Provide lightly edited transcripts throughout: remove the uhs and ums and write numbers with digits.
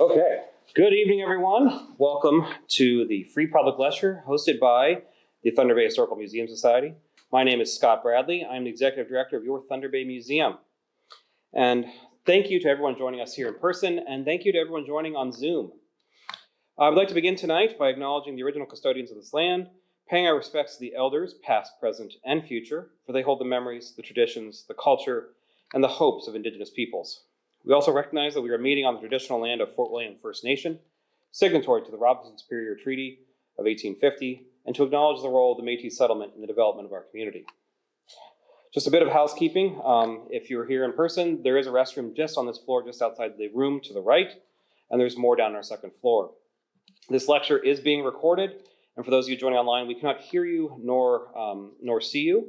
Okay, good evening, everyone. Welcome to the free public lecture hosted by the Thunder Bay Historical Museum Society. My name is Scott Bradley. I'm the Executive Director of your Thunder Bay Museum. And thank you to everyone joining us here in person, and thank you to everyone joining on Zoom. I would like to begin tonight by acknowledging the original custodians of this land, paying our respects to the elders, past, present, and future, for they hold the memories, the traditions, the culture, and the hopes of Indigenous peoples. We also recognize that we are meeting on the traditional land of Fort William First Nation, signatory to the Robinson-Superior Treaty of 1850, and to acknowledge the role of the Métis settlement in the development of our community. Just a bit of housekeeping. If you're here in person, there is a restroom just on this floor, just outside the room to the right, and there's more down on our second floor. This lecture is being recorded, and for those of you joining online, we cannot hear you nor see you.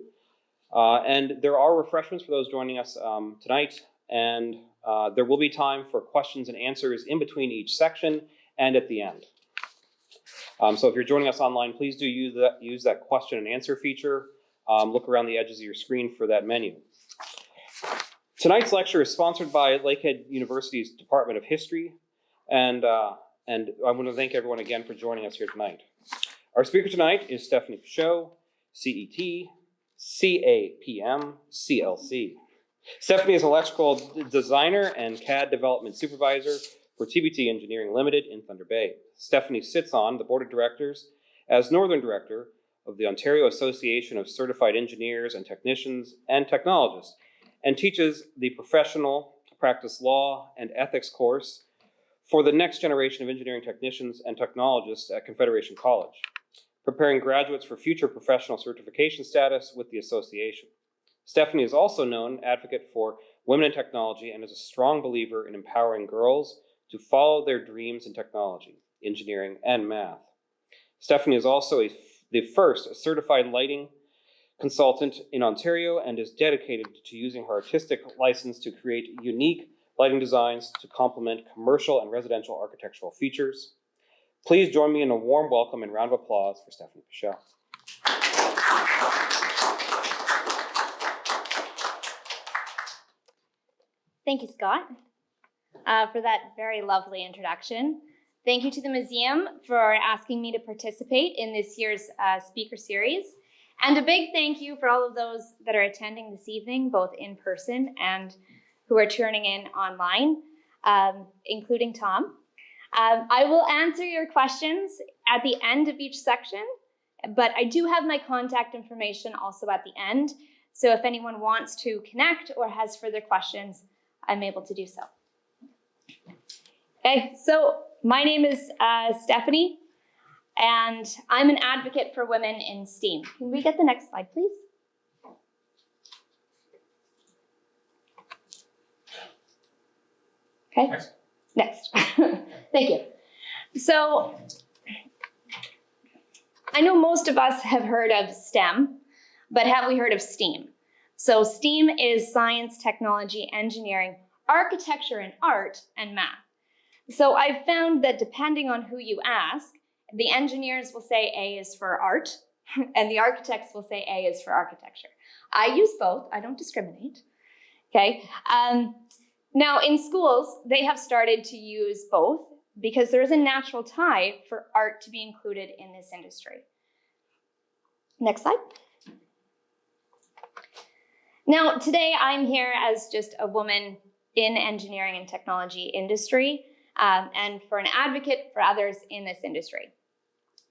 And there are refreshments for those joining us tonight, and there will be time for questions and answers in between each section and at the end. So if you're joining us online, please do use that question and answer feature. Look around the edges of your screen for that menu. Tonight's lecture is sponsored by Lakehead University's Department of History, and I want to thank everyone again for joining us here tonight. Our speaker tonight is Stephanie Pesheau, C.E.T, C.A.P.M, C.L.C. Stephanie is an electrical designer and CAD development supervisor for TBT Engineering Limited in Thunder Bay. Stephanie sits on the board of directors as Northern Director of the Ontario Association of Certified Engineers and Technicians and Technologists, and teaches the Professional Practice Law and Ethics course for the next generation of engineering technicians and technologists at Confederation College, preparing graduates for future professional certification status with the association. Stephanie is also a known advocate for women in technology and is a strong believer in empowering girls to follow their dreams in technology, engineering, and math. Stephanie is also the first certified lighting consultant in Ontario and is dedicated to using her artistic license to create unique lighting designs to complement commercial and residential architectural features. Please join me in a warm welcome and round of applause for Stephanie Pesheau. Thank you, Scott, for that very lovely introduction. Thank you to the museum for asking me to participate in this year's speaker series. And a big thank you for all of those that are attending this evening, both in person and who are tuning in online, including Tom. I will answer your questions at the end of each section, but I do have my contact information also at the end. So if anyone wants to connect or has further questions, I'm able to do so. Okay, so my name is Stephanie, and I'm an advocate for women in STEAM. Can we get the next slide, please? Okay, next. Thank you. So I know most of us have heard of STEM, but have we heard of STEAM? So STEAM is science, technology, engineering, architecture, and art, and math. So I've found that depending on who you ask, the engineers will say A is for art, and the architects will say A is for architecture. I use both, I don't discriminate, okay? Now in schools, they have started to use both because there is a natural tie for art to be included in this industry. Next slide. Now, today I'm here as just a woman in engineering and technology industry, and for an advocate for others in this industry.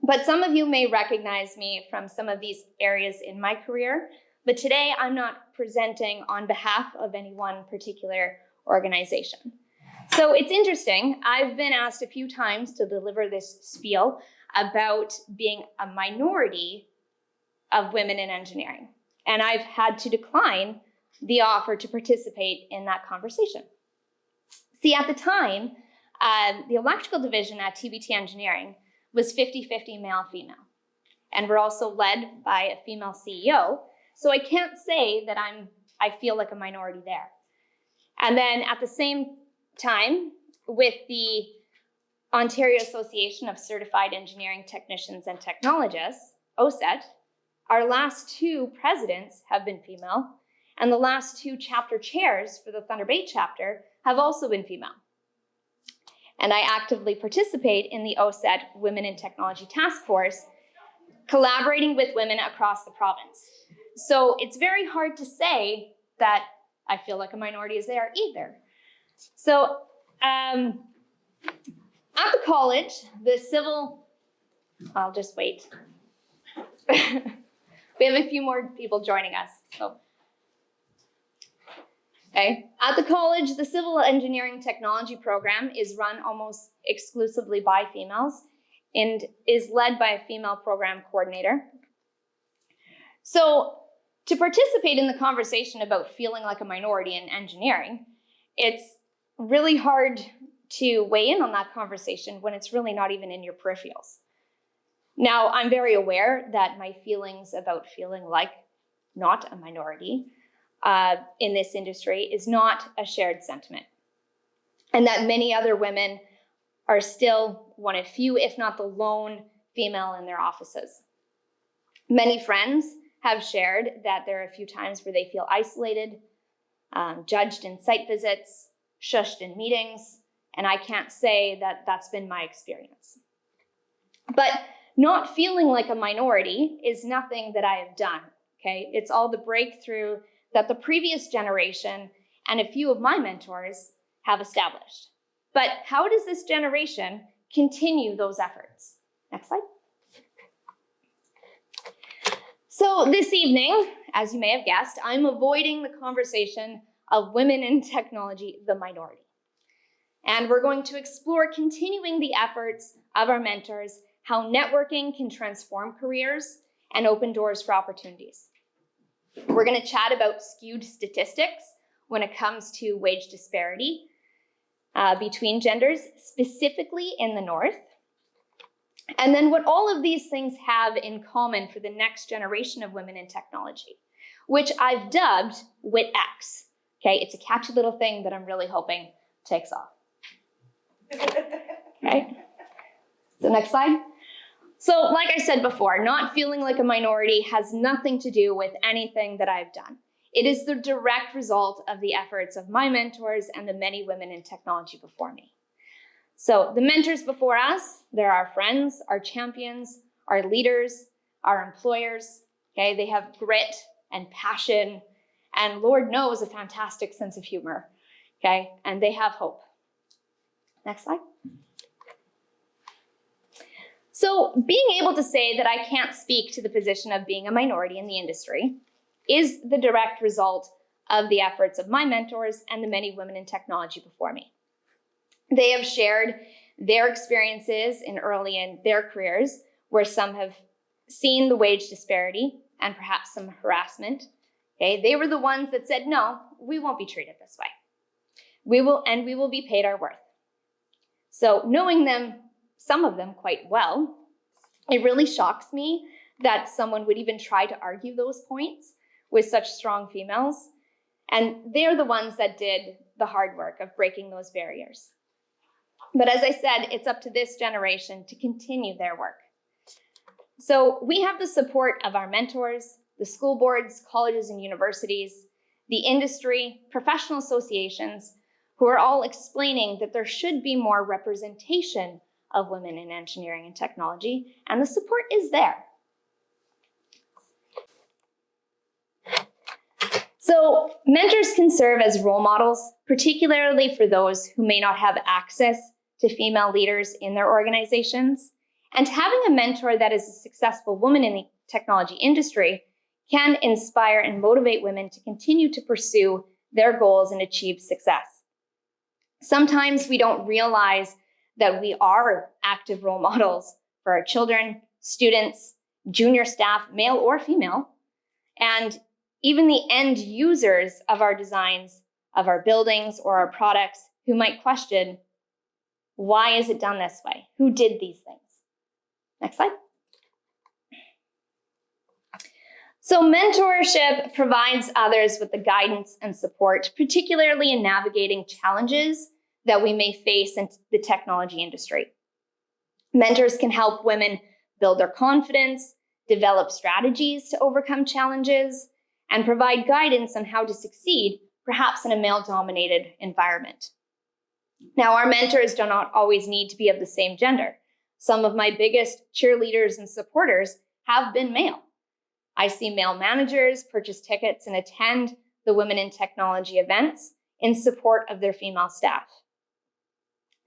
But some of you may recognize me from some of these areas in my career, but today I'm not presenting on behalf of any one particular organization. So it's interesting, I've been asked a few times to deliver this spiel about being a minority of women in engineering. And I've had to decline the offer to participate in that conversation. See, at the time, the electrical division at TBT Engineering was 50-50 male-female. And we're also led by a female CEO. So I can't say that I feel like a minority there. And then at the same time, with the Ontario Association of Certified Engineering Technicians and Technologists, OACETT, our last two presidents have been female, and the last two chapter chairs for the Thunder Bay chapter have also been female. and I actively participate in the OACETT Women in Technology Task Force, collaborating with women across the province. So it's very hard to say that I feel like a minority is there either. So at the college, the civil, I'll just wait. We have a few more people joining us. So. Okay. At the college, the Civil Engineering Technology program is run almost exclusively by females and is led by a female program coordinator. So to participate in the conversation about feeling like a minority in engineering, it's really hard to weigh in on that conversation when it's really not even in your peripherals. Now, I'm very aware that my feelings about feeling like not a minority in this industry is not a shared sentiment, and that many other women are still one of few, if not the lone female in their offices. Many friends have shared that there are a few times where they feel isolated, judged in site visits, shushed in meetings, and I can't say that that's been my experience. But not feeling like a minority is nothing that I have done, okay? It's all the breakthrough that the previous generation and a few of my mentors have established. But how does this generation continue those efforts? Next slide. So this evening, as you may have guessed, I'm avoiding the conversation of women in technology, the minority. And we're going to explore continuing the efforts of our mentors, how networking can transform careers and open doors for opportunities. We're going to chat about skewed statistics when it comes to wage disparity between genders, specifically in the North. And then what all of these things have in common for the next generation of women in technology, which I've dubbed WIT-X. Okay, it's a catchy little thing that I'm really hoping takes off. Okay, so next slide. So like I said before, not feeling like a minority has nothing to do with anything that I've done. It is the direct result of the efforts of my mentors and the many women in technology before me. So the mentors before us, they're our friends, our champions, our leaders, our employers. Okay, they have grit and passion, and Lord knows a fantastic sense of humor. Okay, and they have hope. Next slide. So being able to say that I can't speak to the position of being a minority in the industry is the direct result of the efforts of my mentors and the many women in technology before me. They have shared their experiences early in their careers, where some have seen the wage disparity and perhaps some harassment. Okay, they were the ones that said, no, we won't be treated this way. We will be paid our worth. So knowing them, some of them quite well, it really shocks me that someone would even try to argue those points with such strong females. And they're the ones that did the hard work of breaking those barriers. But as I said, it's up to this generation to continue their work. So we have the support of our mentors, the school boards, colleges and universities, the industry, professional associations, who are all explaining that there should be more representation of women in engineering and technology, and the support is there. So mentors can serve as role models, particularly for those who may not have access to female leaders in their organizations. And having a mentor that is a successful woman in the technology industry can inspire and motivate women to continue to pursue their goals and achieve success. Sometimes we don't realize that we are active role models for our children, students, junior staff, male or female, and even the end users of our designs, of our buildings or our products, who might question, why is it done this way? Who did these things? Next slide. So mentorship provides others with the guidance and support, particularly in navigating challenges that we may face in the technology industry. Mentors can help women build their confidence, develop strategies to overcome challenges, and provide guidance on how to succeed, perhaps in a male-dominated environment. Now, our mentors do not always need to be of the same gender. Some of my biggest cheerleaders and supporters have been male. I see male managers purchase tickets and attend the Women in Technology events in support of their female staff.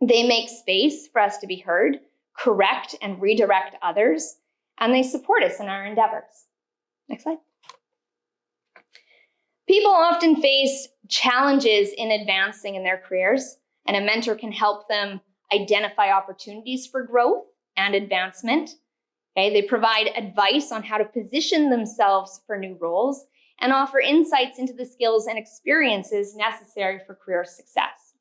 They make space for us to be heard, correct and redirect others, and they support us in our endeavors. Next slide. People often face challenges in advancing in their careers, and a mentor can help them identify opportunities for growth and advancement. Okay, they provide advice on how to position themselves for new roles and offer insights into the skills and experiences necessary for career success.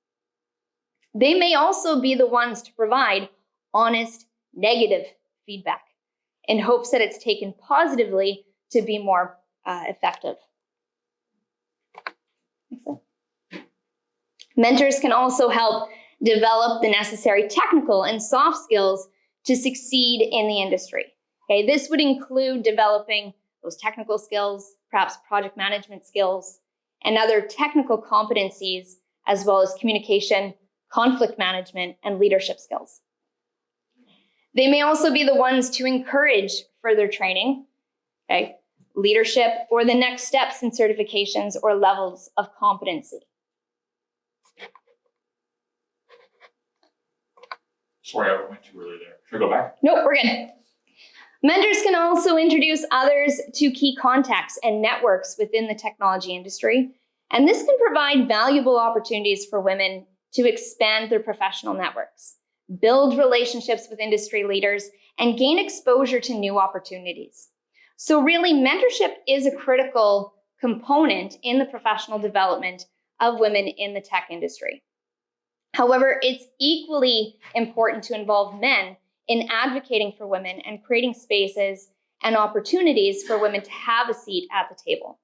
They may also be the ones to provide honest, negative feedback in hopes that it's taken positively to be more effective. Mentors can also help develop the necessary technical and soft skills to succeed in the industry. Okay, this would include developing those technical skills, perhaps project management skills, and other technical competencies, as well as communication, conflict management, and leadership skills. They may also be the ones to encourage further training, okay, leadership, or the next steps in certifications or levels of competency. Sorry, I went too early there. Should I go back? Nope, we're good. Mentors can also introduce others to key contacts and networks within the technology industry, and this can provide valuable opportunities for women to expand their professional networks, build relationships with industry leaders, and gain exposure to new opportunities. So really, mentorship is a critical component in the professional development of women in the tech industry. However, it's equally important to involve men in advocating for women and creating spaces and opportunities for women to have a seat at the table.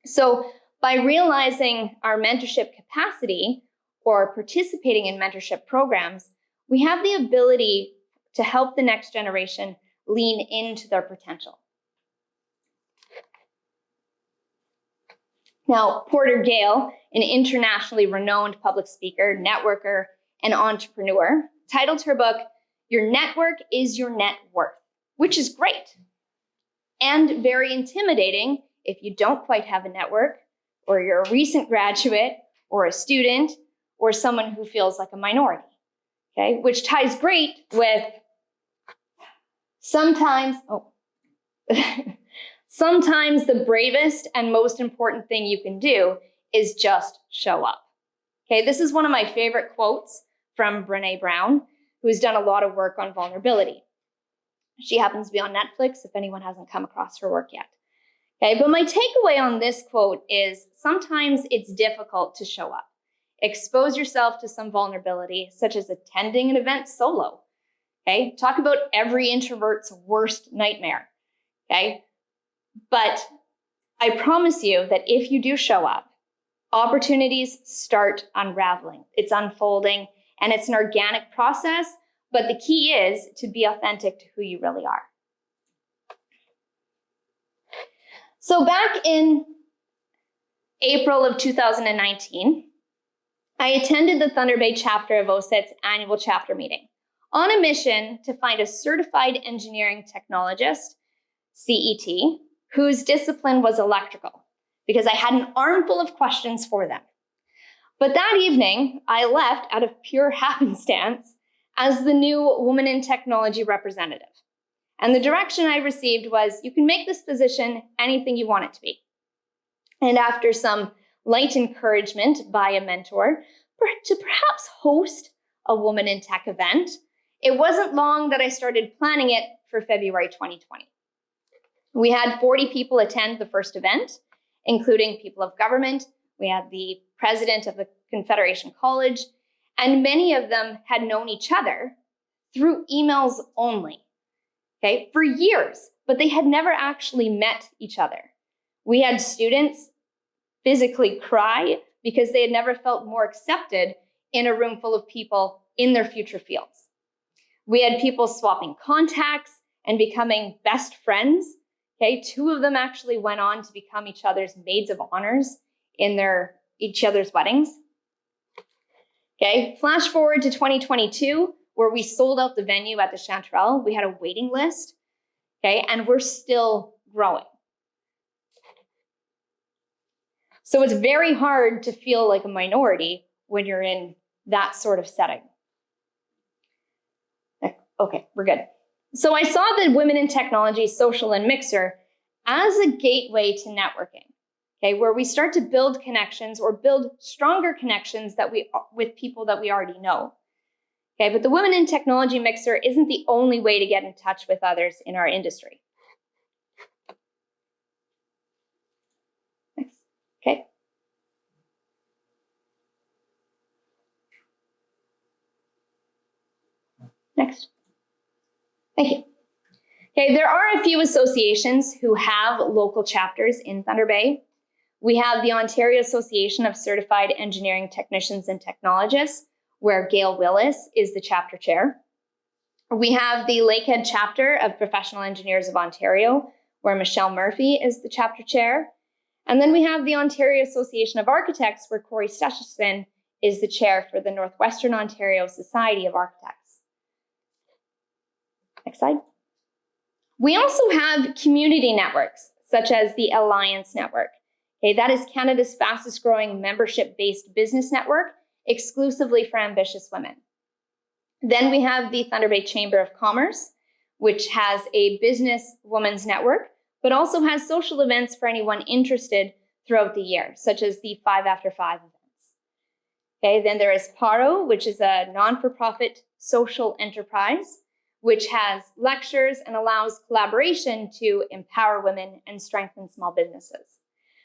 So by realizing our mentorship capacity or participating in mentorship programs, we have the ability to help the next generation lean into their potential. Now, Porter Gale, an internationally renowned public speaker, networker, and entrepreneur, titled her book, "Your Network is Your Net Worth," which is great and very intimidating if you don't quite have a network, or you're a recent graduate, or a student, or someone who feels like a minority, okay? Which ties great with sometimes the bravest and most important thing you can do is just show up. Okay, this is one of my favorite quotes from Brené Brown, who's done a lot of work on vulnerability. She happens to be on Netflix if anyone hasn't come across her work yet. Okay, but my takeaway on this quote is sometimes it's difficult to show up. Expose yourself to some vulnerability, such as attending an event solo. Okay, talk about every introvert's worst nightmare. Okay, but I promise you that if you do show up, opportunities start unraveling. It's unfolding, and it's an organic process, but the key is to be authentic to who you really are. So back in April of 2019, I attended the Thunder Bay chapter of OACETT's annual chapter meeting on a mission to find a certified engineering technologist, C.E.T, whose discipline was electrical, because I had an armful of questions for them. But that evening, I left out of pure happenstance as the new Woman in Technology representative. And the direction I received was, you can make this position anything you want it to be. And after some light encouragement by a mentor to perhaps host a Woman in Tech event, it wasn't long that I started planning it for February 2020. We had 40 people attend the first event, including people of government. We had the president of the Confederation College, and many of them had known each other through emails only, okay, for years, but they had never actually met each other. We had students physically cry because they had never felt more accepted in a room full of people in their future fields. We had people swapping contacts and becoming best friends. Okay, 2 of them actually went on to become each other's maids of honors in each other's weddings. Okay, flash forward to 2022, where we sold out the venue at the Chanterelle. We had a waiting list, okay, and we're still growing. So it's very hard to feel like a minority when you're in that sort of setting. Okay, we're good. So I saw the Women in Technology Social and Mixer as a gateway to networking, okay, where we start to build connections or build stronger connections with people that we already know. Okay, but the Women in Technology Mixer isn't the only way to get in touch with others in our industry. Next. Okay. Next. Thank you. Okay, there are a few associations who have local chapters in Thunder Bay. We have the Ontario Association of Certified Engineering Technicians and Technologists, where Gail Willis is the chapter chair. We have the Lakehead chapter of Professional Engineers of Ontario, where Michelle Murphy is the chapter chair. And then we have the Ontario Association of Architects, where Corey Stutchison is the chair for the Northwestern Ontario Society of Architects. Next slide. We also have community networks, such as the Alliance Network. Okay, that is Canada's fastest growing membership-based business network, exclusively for ambitious women. Then we have the Thunder Bay Chamber of Commerce, which has a business women's network, but also has social events for anyone interested throughout the year, such as the 5 after 5 events. Okay, then there is PARO, which is a non-for-profit social enterprise, which has lectures and allows collaboration to empower women and strengthen small businesses.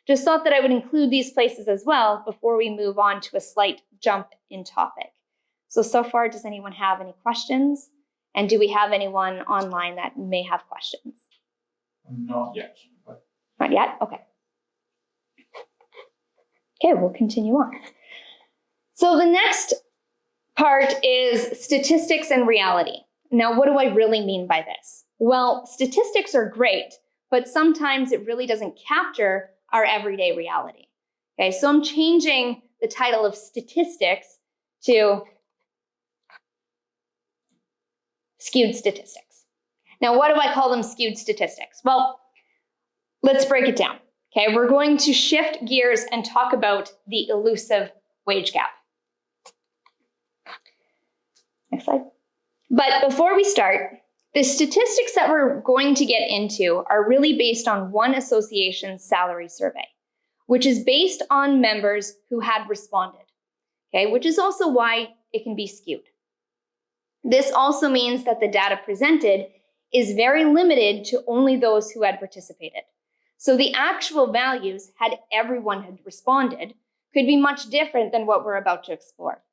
Just thought that I would include these places as well before we move on to a slight jump in topic. So far, does anyone have any questions? And do we have anyone online that may have questions? Not yet. But... Not yet? Okay. Okay, we'll continue on. So the next part is statistics and reality. Now, what do I really mean by this? Well, statistics are great, but sometimes it really doesn't capture our everyday reality. Okay, so I'm changing the title of statistics to skewed statistics. Now, what do I call them skewed statistics? Well, let's break it down. Okay, we're going to shift gears and talk about the elusive wage gap. Next slide. But before we start, the statistics that we're going to get into are really based on one association's salary survey, which is based on members who had responded, okay, which is also why it can be skewed. This also means that the data presented is very limited to only those who had participated. So the actual values, had everyone had responded, could be much different than what we're about to explore.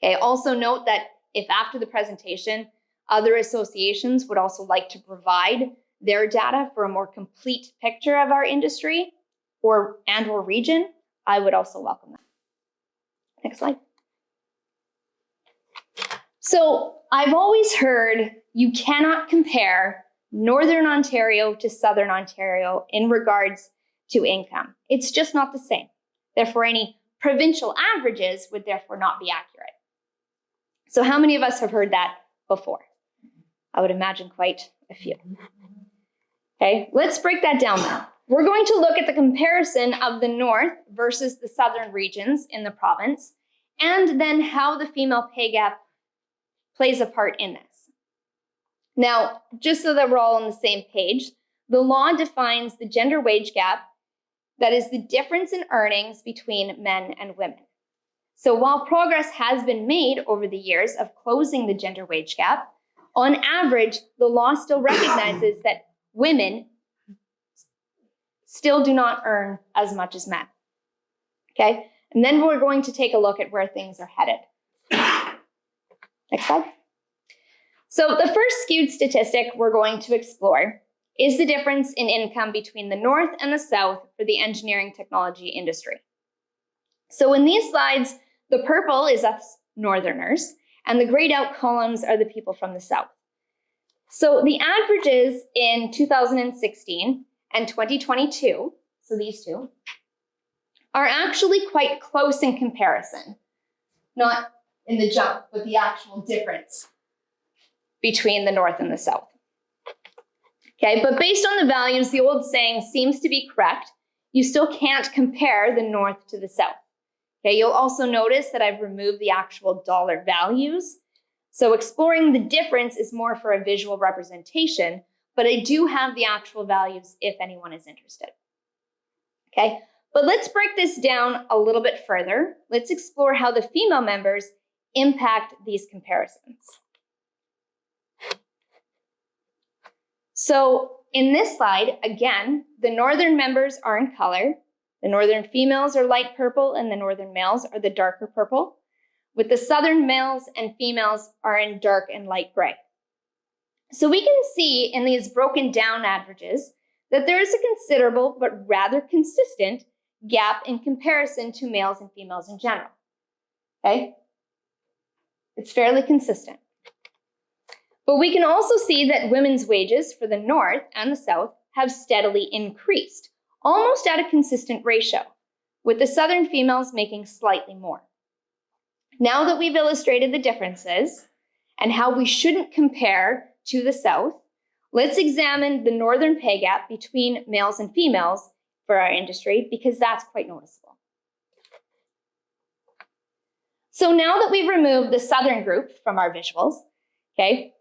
Okay, also note that if after the presentation, other associations would also like to provide their data for a more complete picture of our industry or region, I would also welcome that. Next slide. So I've always heard you cannot compare Northern Ontario to Southern Ontario in regards to income. It's just not the same. Therefore, any provincial averages would therefore not be accurate. So how many of us have heard that before? I would imagine quite a few. Okay, let's break that down now. We're going to look at the comparison of the North versus the Southern regions in the province, and then how the female pay gap plays a part in this. Now, just so that we're all on the same page, the law defines the gender wage gap, that is the difference in earnings between men and women. So while progress has been made over the years of closing the gender wage gap, on average, the law still recognizes that women still do not earn as much as men. Okay, and then we're going to take a look at where things are headed. Next slide. So the first skewed statistic we're going to explore is the difference in income between the North and the South for the engineering technology industry. So in these slides, the purple is us Northerners, and the grayed out columns are the people from the South. So the averages in 2016 and 2022, so these two, are actually quite close in comparison. not in the jump, but the actual difference between the North and the South. Okay, but based on the values, the old saying seems to be correct. You still can't compare the North to the South. Okay, you'll also notice that I've removed the actual dollar values. So exploring the difference is more for a visual representation, but I do have the actual values if anyone is interested. Okay, but let's break this down a little bit further. Let's explore how the female members impact these comparisons. So in this slide, again, the northern members are in color. The northern females are light purple and the northern males are the darker purple, with the southern males and females are in dark and light gray. So we can see in these broken down averages that there is a considerable but rather consistent gap in comparison to males and females in general. Okay? It's fairly consistent. But we can also see that women's wages for the North and the South have steadily increased, almost at a consistent ratio, with the Southern females making slightly more. Now that we've illustrated the differences and how we shouldn't compare to the South, let's examine the Northern pay gap between males and females for our industry, because that's quite noticeable. So now that we've removed the Southern group from our visuals, okay,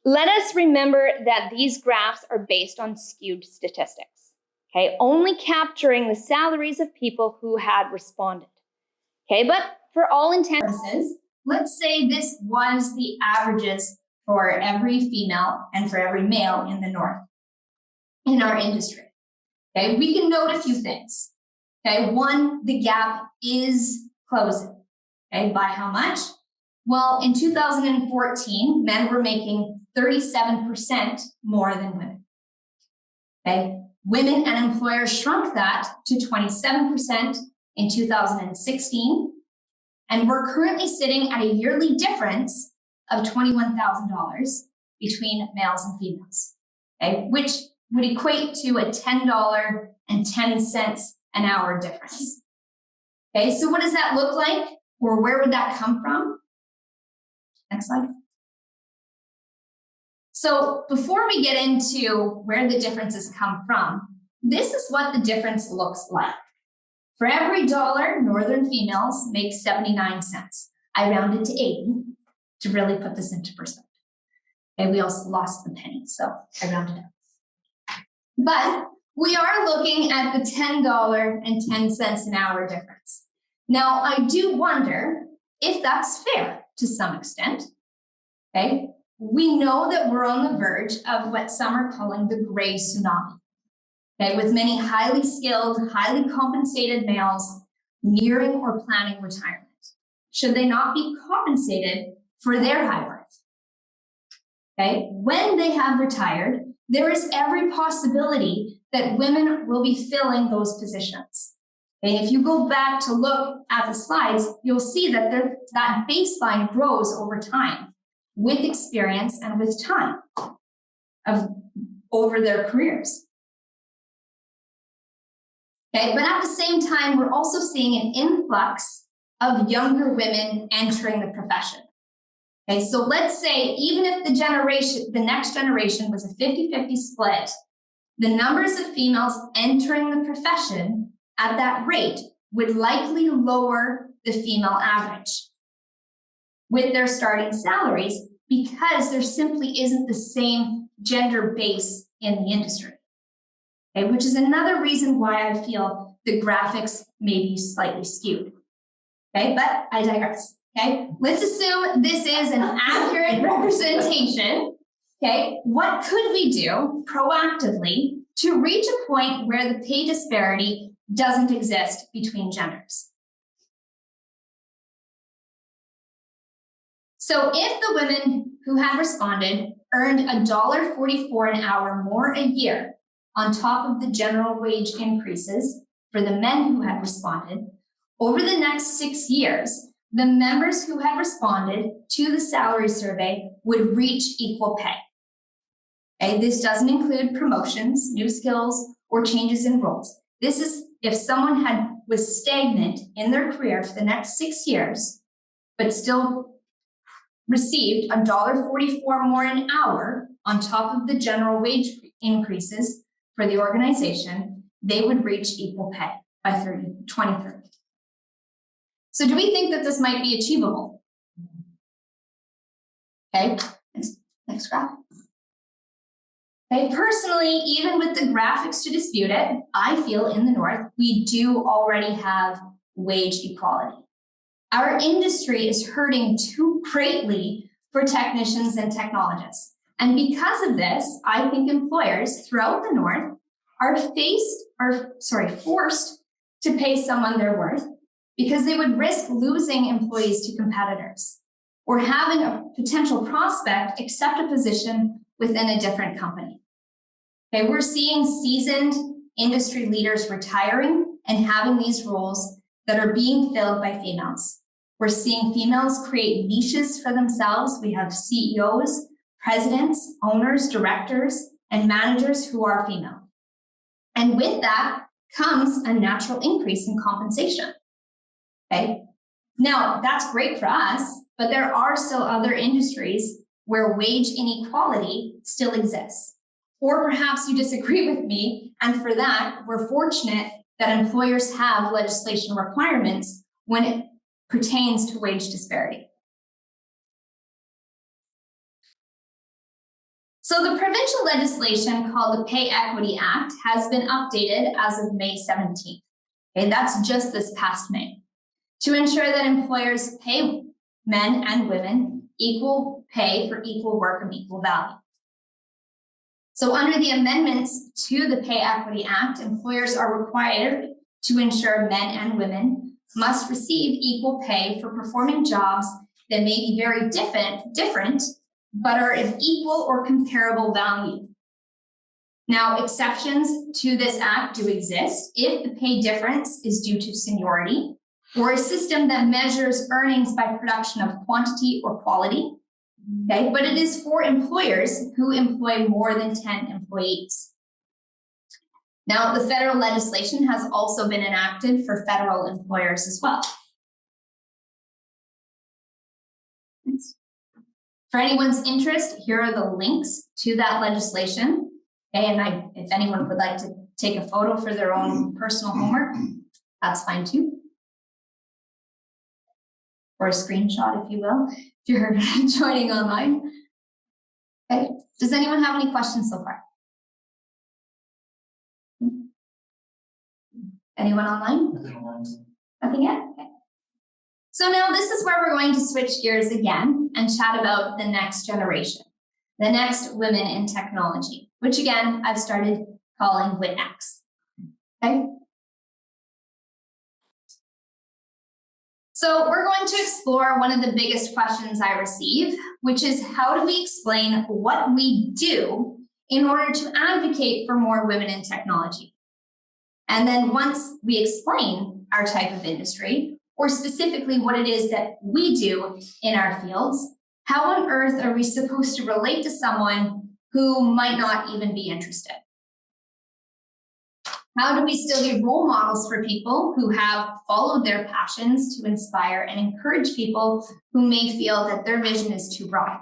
let us remember that these graphs are based on skewed statistics, okay, only capturing the salaries of people who had responded. Okay, but for all intents and purposes, let's say this was the averages for every female and for every male in the North in our industry. Okay, we can note a few things. Okay, one, the gap is closing. Okay, by how much? Well, in 2014, men were making 37% more than women. Okay, women and employers shrunk that to 27% in 2016, and we're currently sitting at a yearly difference of $21,000 between males and females, okay, which would equate to a $10.10 an hour difference. Okay, so what does that look like, or where would that come from? Next slide. So before we get into where the differences come from, this is what the difference looks like. For every dollar, Northern females make 79 cents. I rounded to 80 to really put this into perspective. And we also lost the penny, so I rounded up. But we are looking at the $10.10 an hour difference. Now, I do wonder if that's fair to some extent. Okay, we know that we're on the verge of what some are calling the gray tsunami. Okay, with many highly skilled, highly compensated males nearing or planning retirement. Should they not be compensated for their high worth? Okay, when they have retired, there is every possibility that women will be filling those positions. Okay, if you go back to look at the slides, you'll see that that baseline grows over time with experience and with time over their careers. Okay, but at the same time, we're also seeing an influx of younger women entering the profession. Okay, so let's say even if the next generation was a 50-50 split, the numbers of females entering the profession at that rate would likely lower the female average with their starting salaries, because there simply isn't the same gender base in the industry. Okay, which is another reason why I feel the graphics may be slightly skewed. Okay, but I digress. Okay, let's assume this is an accurate representation. Okay, what could we do proactively to reach a point where the pay disparity doesn't exist between genders? So if the women who had responded earned $1.44 an hour more a year on top of the general wage increases for the men who had responded, over the next 6 years, the members who had responded to the salary survey would reach equal pay. Okay, this doesn't include promotions, new skills, or changes in roles. This is if someone was stagnant in their career for the next 6 years, but still received $1.44 more an hour on top of the general wage increases for the organization, they would reach equal pay by 2030. So do we think that this might be achievable? Okay, next graph. Okay, personally, even with the graphics to dispute it, I feel in the North, we do already have wage equality. Our industry is hurting too greatly for technicians and technologists. And because of this, I think employers throughout the North are forced to pay someone their worth because they would risk losing employees to competitors or having a potential prospect accept a position within a different company. Okay, we're seeing seasoned industry leaders retiring and having these roles that are being filled by females. We're seeing females create niches for themselves. We have CEOs, presidents, owners, directors, and managers who are female. And with that comes a natural increase in compensation. Okay, now that's great for us, but there are still other industries where wage inequality still exists. Or perhaps you disagree with me, and for that, we're fortunate that employers have legislation requirements when it pertains to wage disparity. So the provincial legislation called the Pay Equity Act has been updated as of May 17th. Okay, that's just this past May, to ensure that employers pay men and women equal pay for equal work of equal value. So under the amendments to the Pay Equity Act, employers are required to ensure men and women must receive equal pay for performing jobs that may be very different, but are of equal or comparable value. Now, exceptions to this act do exist if the pay difference is due to seniority or a system that measures earnings by production of quantity or quality. Okay, but it is for employers who employ more than 10 employees. Now, the federal legislation has also been enacted for federal employers as well. Thanks. For anyone's interest, here are the links to that legislation. Okay, and if anyone would like to take a photo for their own personal homework, that's fine too. Or a screenshot, if you will, if you're joining online. Okay, does anyone have any questions so far? Anyone online? Nothing yet? Okay. So now this is where we're going to switch gears again and chat about the next generation, the next women in technology, which again, I've started calling WITX. Okay. So we're going to explore one of the biggest questions I receive, which is how do we explain what we do in order to advocate for more women in technology? And then once we explain our type of industry, or specifically what it is that we do in our fields, how on earth are we supposed to relate to someone who might not even be interested? How do we still be role models for people who have followed their passions to inspire and encourage people who may feel that their vision is too broad?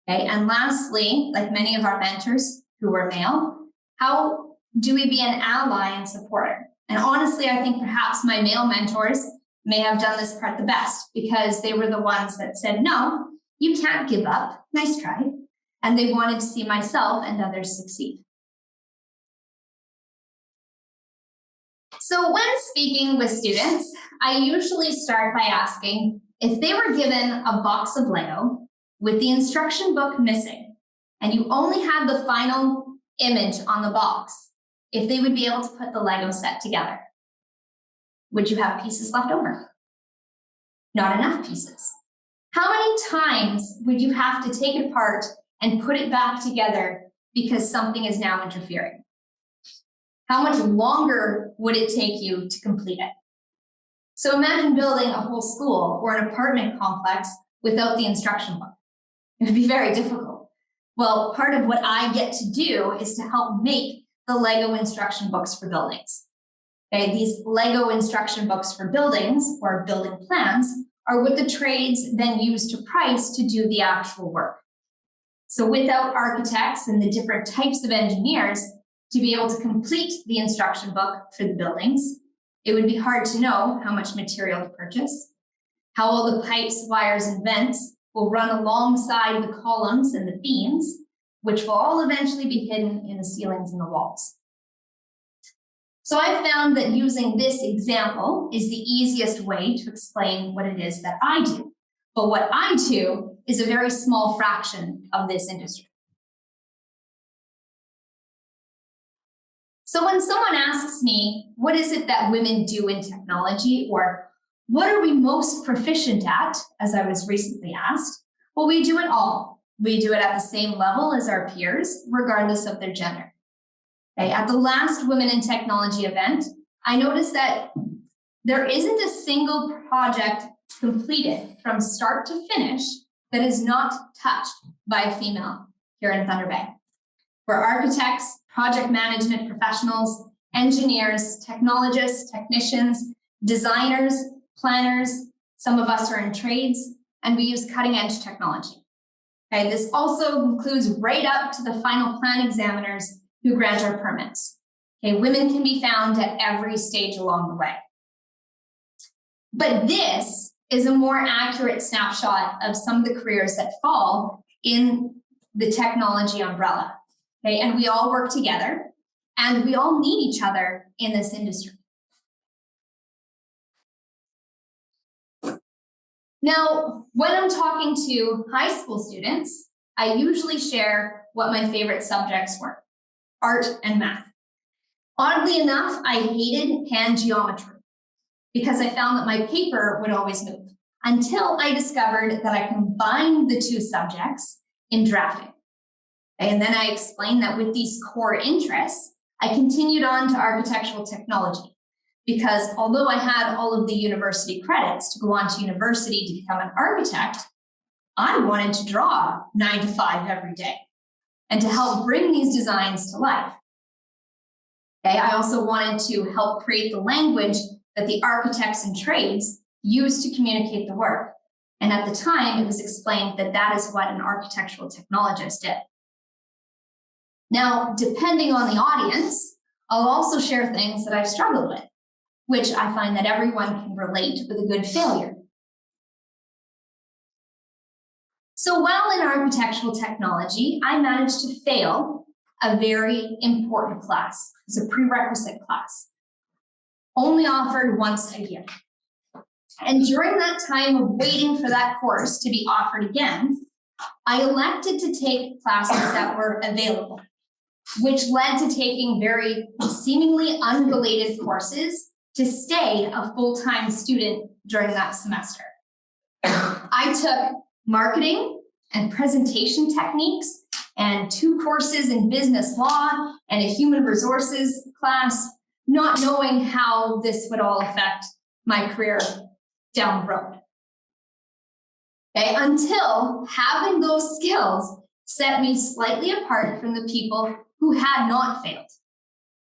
Okay, and lastly, like many of our mentors who are male, how do we be an ally and supporter? And honestly, I think perhaps my male mentors may have done this part the best because they were the ones that said, no, you can't give up, nice try. And they wanted to see myself and others succeed. So when speaking with students, I usually start by asking if they were given a box of Lego with the instruction book missing, and you only had the final image on the box, if they would be able to put the Lego set together. Would you have pieces left over? Not enough pieces. How many times would you have to take it apart and put it back together because something is now interfering? How much longer would it take you to complete it? So imagine building a whole school or an apartment complex without the instruction book. It would be very difficult. Well, part of what I get to do is to help make the Lego instruction books for buildings. Okay, these Lego instruction books for buildings or building plans are what the trades then use to price to do the actual work. So without architects and the different types of engineers to be able to complete the instruction book for the buildings, it would be hard to know how much material to purchase, how all the pipes, wires, and vents will run alongside the columns and the beams, which will all eventually be hidden in the ceilings and the walls. So I found that using this example is the easiest way to explain what it is that I do. But what I do is a very small fraction of this industry. So when someone asks me, what is it that women do in technology, or what are we most proficient at, as I was recently asked, well, we do it all. We do it at the same level as our peers, regardless of their gender. Okay, at the last Women in Technology event, I noticed that there isn't a single project completed from start to finish that is not touched by a female here in Thunder Bay. For architects, project management professionals, engineers, technologists, technicians, designers, planners, some of us are in trades, and we use cutting-edge technology. Okay, this also includes right up to the final plan examiners who grant our permits. Okay, women can be found at every stage along the way. But this is a more accurate snapshot of some of the careers that fall in the technology umbrella. Okay, and we all work together, and we all need each other in this industry. Now, when I'm talking to high school students, I usually share what my favorite subjects were: art and math. Oddly enough, I hated hand geometry because I found that my paper would always move, until I discovered that I combined the two subjects in drafting. And then I explained that with these core interests, I continued on to architectural technology, because although I had all of the university credits to go on to university to become an architect, I wanted to draw 9 to 5 every day and to help bring these designs to life. Okay, I also wanted to help create the language that the architects and trades use to communicate the work. And at the time, it was explained that that is what an architectural technologist did. Now, depending on the audience, I'll also share things that I've struggled with, which I find that everyone can relate with a good failure. So while in architectural technology, I managed to fail a very important class. It's a prerequisite class, only offered once a year. And during that time of waiting for that course to be offered again, I elected to take classes that were available, which led to taking very seemingly unrelated courses to stay a full-time student during that semester. I took marketing and presentation techniques and 2 courses in business law and a human resources class, not knowing how this would all affect my career down the road. Okay, until having those skills set me slightly apart from the people who had not failed.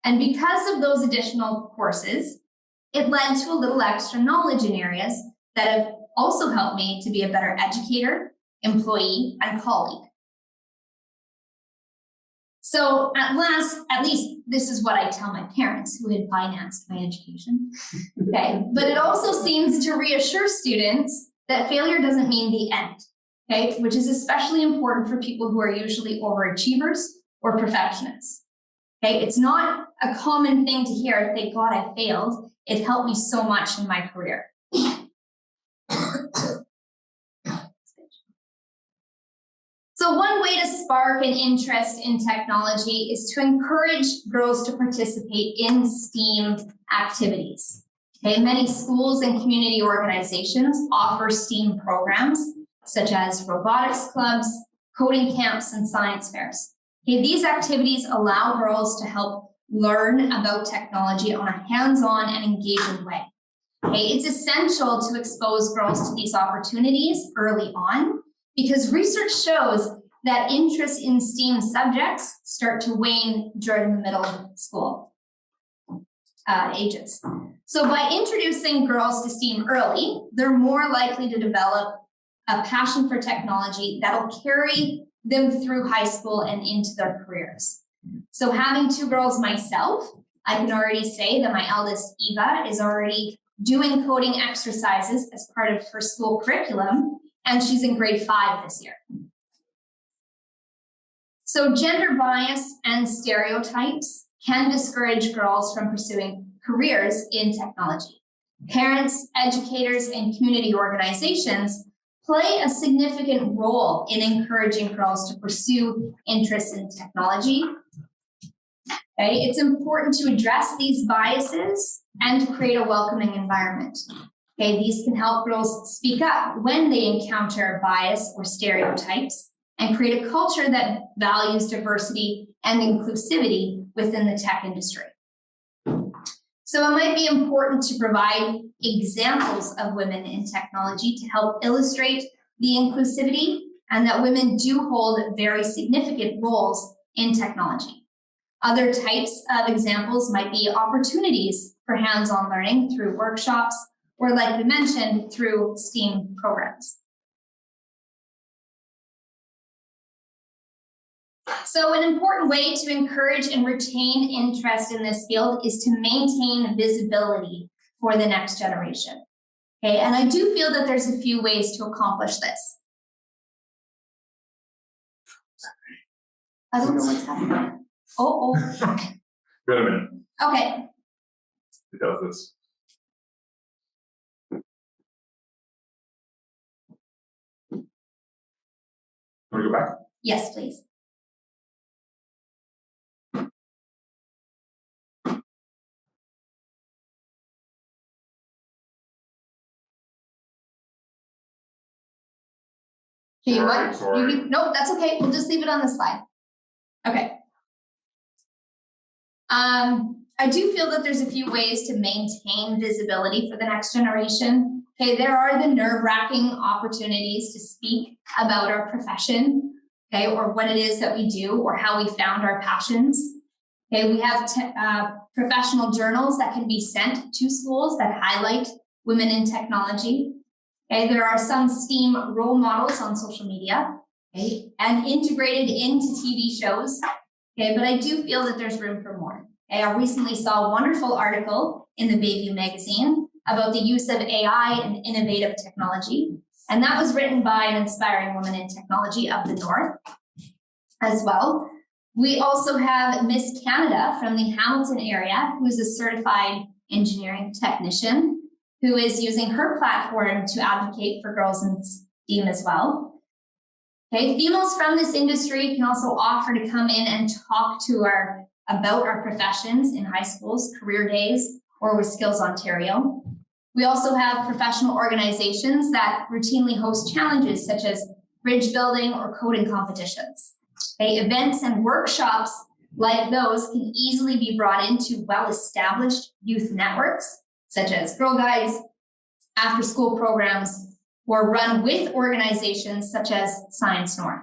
And because of those additional courses, it led to a little extra knowledge in areas that have also helped me to be a better educator, employee, and colleague. So at least this is what I tell my parents who had financed my education. Okay, but it also seems to reassure students that failure doesn't mean the end, okay, which is especially important for people who are usually overachievers or perfectionists. Okay, it's not a common thing to hear, thank God I failed. It helped me so much in my career. So one way to spark an interest in technology is to encourage girls to participate in STEAM activities. Okay, many schools and community organizations offer STEAM programs, such as robotics clubs, coding camps, and science fairs. Okay, these activities allow girls to help learn about technology on a hands-on and engaging way. Okay, it's essential to expose girls to these opportunities early on, because research shows that interest in STEAM subjects start to wane during the middle school. ages. So by introducing girls to STEAM early, they're more likely to develop a passion for technology that'll carry them through high school and into their careers. So having two girls myself, I can already say that my eldest, Eva, is already doing coding exercises as part of her school curriculum, and she's in grade 5 this year. So gender bias and stereotypes can discourage girls from pursuing careers in technology. Parents, educators, and community organizations play a significant role in encouraging girls to pursue interests in technology. Okay, it's important to address these biases and to create a welcoming environment. Okay, these can help girls speak up when they encounter bias or stereotypes and create a culture that values diversity and inclusivity within the tech industry. So it might be important to provide examples of women in technology to help illustrate the inclusivity and that women do hold very significant roles in technology. Other types of examples might be opportunities for hands-on learning through workshops, or like we mentioned, through STEAM programs. So an important way to encourage and retain interest in this field is to maintain visibility for the next generation. Okay, and I do feel that there's a few ways to accomplish this. I don't know what's happening. Oh. Wait a minute. Okay. It does this. Can we go back? Yes, please. Sorry. Nope, that's okay. We'll just leave it on the slide. Okay. I do feel that there's a few ways to maintain visibility for the next generation. Okay, there are the nerve-wracking opportunities to speak about our profession, okay, or what it is that we do or how we found our passions. Okay, we have professional journals that can be sent to schools that highlight women in technology. Okay, there are some STEAM role models on social media, okay, and integrated into TV shows. Okay, but I do feel that there's room for more. Okay, I recently saw a wonderful article in the Bayview magazine about the use of AI and innovative technology, and that was written by an inspiring woman in technology of the North as well. We also have Miss Canada from the Hamilton area, who is a certified engineering technician, who is using her platform to advocate for girls in STEAM as well. Okay, females from this industry can also offer to come in and talk to about our professions in high schools, career days, or with Skills Ontario. We also have professional organizations that routinely host challenges such as bridge building or coding competitions. Okay, events and workshops like those can easily be brought into well-established youth networks, such as Girl Guides, after-school programs, or run with organizations such as Science North.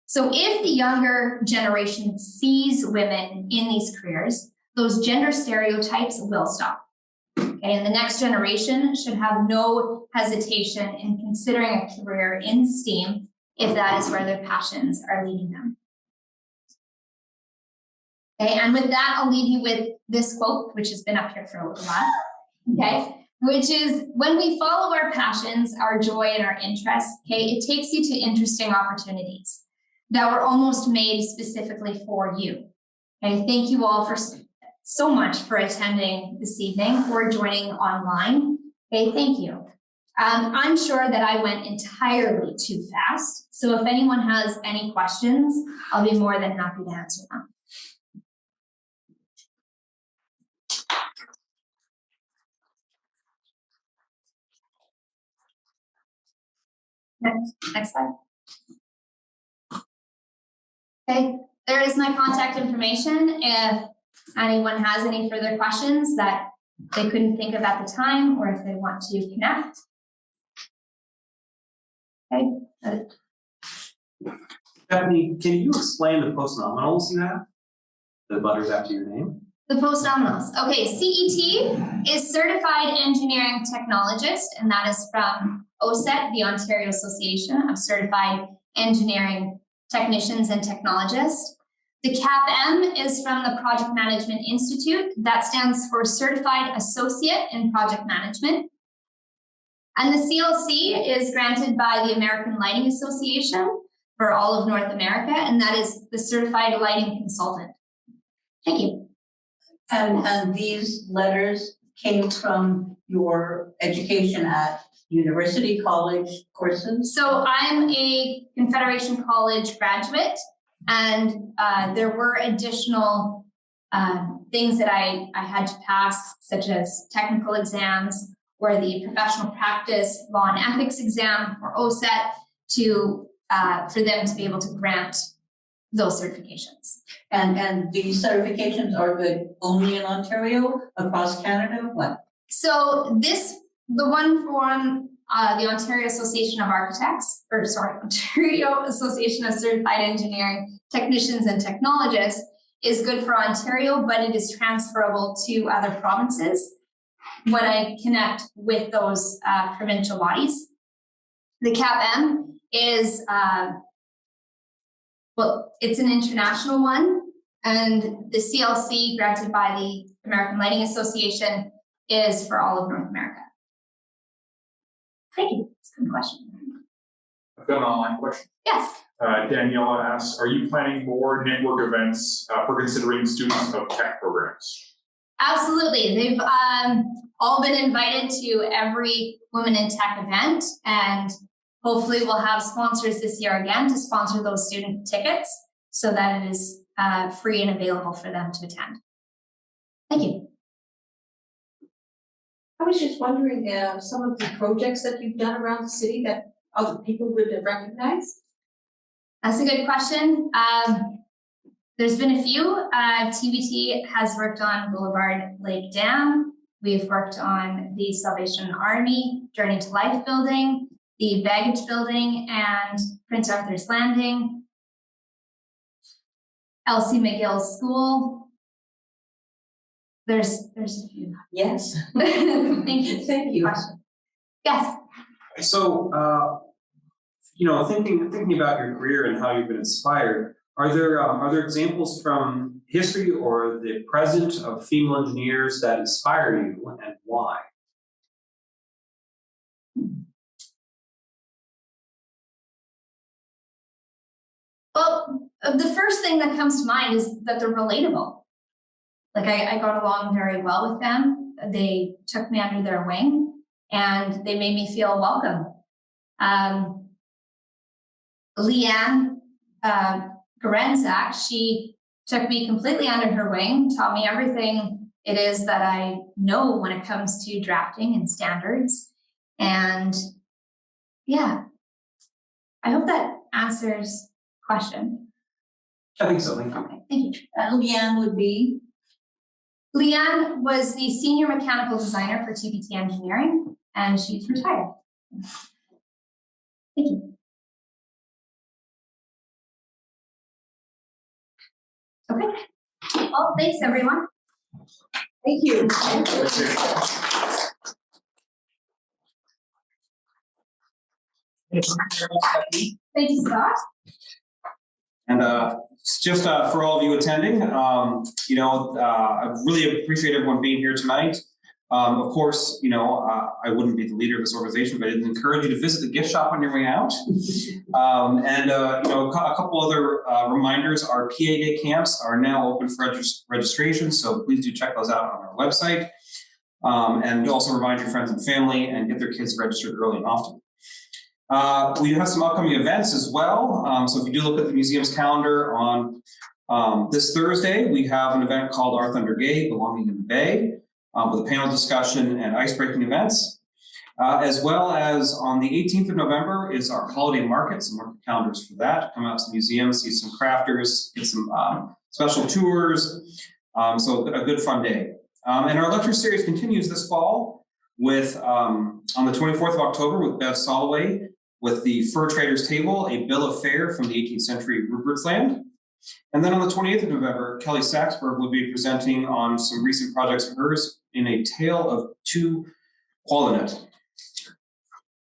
So if the younger generation sees women in these careers, those gender stereotypes will stop. Okay, and the next generation should have no hesitation in considering a career in STEAM if that is where their passions are leading them. Okay, and with that, I'll leave you with this quote, which has been up here for a little while, okay, which is, when we follow our passions, our joy, and our interests, okay, it takes you to interesting opportunities that were almost made specifically for you. Okay, thank you all for so much for attending this evening or joining online. Okay, thank you. I'm sure that I went entirely too fast, so if anyone has any questions, I'll be more than happy to answer them. Next slide. Okay, there is my contact information. If anyone has any further questions that they couldn't think of at the time, or if they want to connect. Okay. Stephanie, can you explain the postnominals you have? The letters after your name? The post-nominals. Okay, CET is Certified Engineering Technologist, and that is from OACETT, the Ontario Association of Certified Engineering Technicians and Technologists. The CAP-M is from the Project Management Institute. That stands for Certified Associate in Project Management. And the CLC is granted by the American Lighting Association for all of North America, and that is the Certified Lighting Consultant. Thank you. And these letters came from your education at university, college, courses? So I'm a Confederation College graduate, and there were additional things that I had to pass, such as technical exams or the professional practice law and ethics exam or OACETT to for them to be able to grant those certifications. And these certifications are good only in Ontario, across Canada, what? So the one from the Ontario Association of Architects, Ontario Association of Certified Engineering Technicians and Technologists is good for Ontario, but it is transferable to other provinces when I connect with those provincial bodies. The CAP-M is, it's an international one, and the CLC granted by the American Lighting Association is for all of North America. Thank you. That's a good question. I've got an online question. Yes. Daniela asks, are you planning more network events for considering students of tech programs? Absolutely. They've all been invited to every Women in Tech event, and hopefully we'll have sponsors this year again to sponsor those student tickets so that it is free and available for them to attend. Thank you. I was just wondering, some of the projects that you've done around the city that other people would have recognized? That's a good question. There's been a few. TBT has worked on Boulevard Lake Dam. We've worked on the Salvation Army Journey to Life building, the Baggage building, and Prince Arthur's Landing, Elsie McGill's school. There's a few. Yes. Thank you. Thank you. Yes. So, thinking about your career and how you've been inspired, are there examples from history or the present of female engineers that inspire you, and why? Well, the first thing that comes to mind is that they're relatable. Like I got along very well with them. They took me under their wing and they made me feel welcome. Leanne Garenzak, she took me completely under her wing, taught me everything it is that I know when it comes to drafting and standards. And yeah, I hope that answers the question. I think so. Thank you. Okay, thank you. Leanne would be? Leanne was the senior mechanical designer for TBT Engineering, and she's retired. Thank you. Okay. Well, thanks, everyone. Thank you. Thank you, Scott. And just for all of you attending, I really appreciate everyone being here tonight. Of course, I wouldn't be the leader of this organization, but I'd encourage you to visit the gift shop on your way out. A couple other reminders: our PA Day camps are now open for registration, so please do check those out on our website. And also remind your friends and family and get their kids registered early and often. We have some upcoming events as well. So if you do look at the museum's calendar on this Thursday, we have an event called Our Thunder Gay, Belonging in the Bay, with a panel discussion and ice-breaking events. As well as on the 18th of November is our holiday market, so mark the calendars for that. Come out to the museum, see some crafters, get some special tours. So a good fun day. And our lecture series continues this fall with, on the 24th of October with Bev Soloway, with the Fur Traders Table, a bill of fare from the 18th century Rupert's Land. And then on the 28th of November, Kelly Saxberg will be presenting on some recent projects of hers in A Tale of Two Qualinet.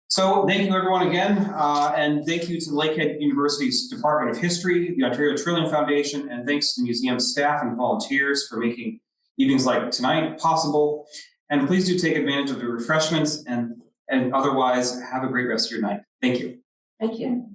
So thank you everyone again, and thank you to Lakehead University's Department of History, the Ontario Trillium Foundation, and thanks to the museum staff and volunteers for making evenings like tonight possible. And please do take advantage of the refreshments and otherwise have a great rest of your night. Thank you. Thank you.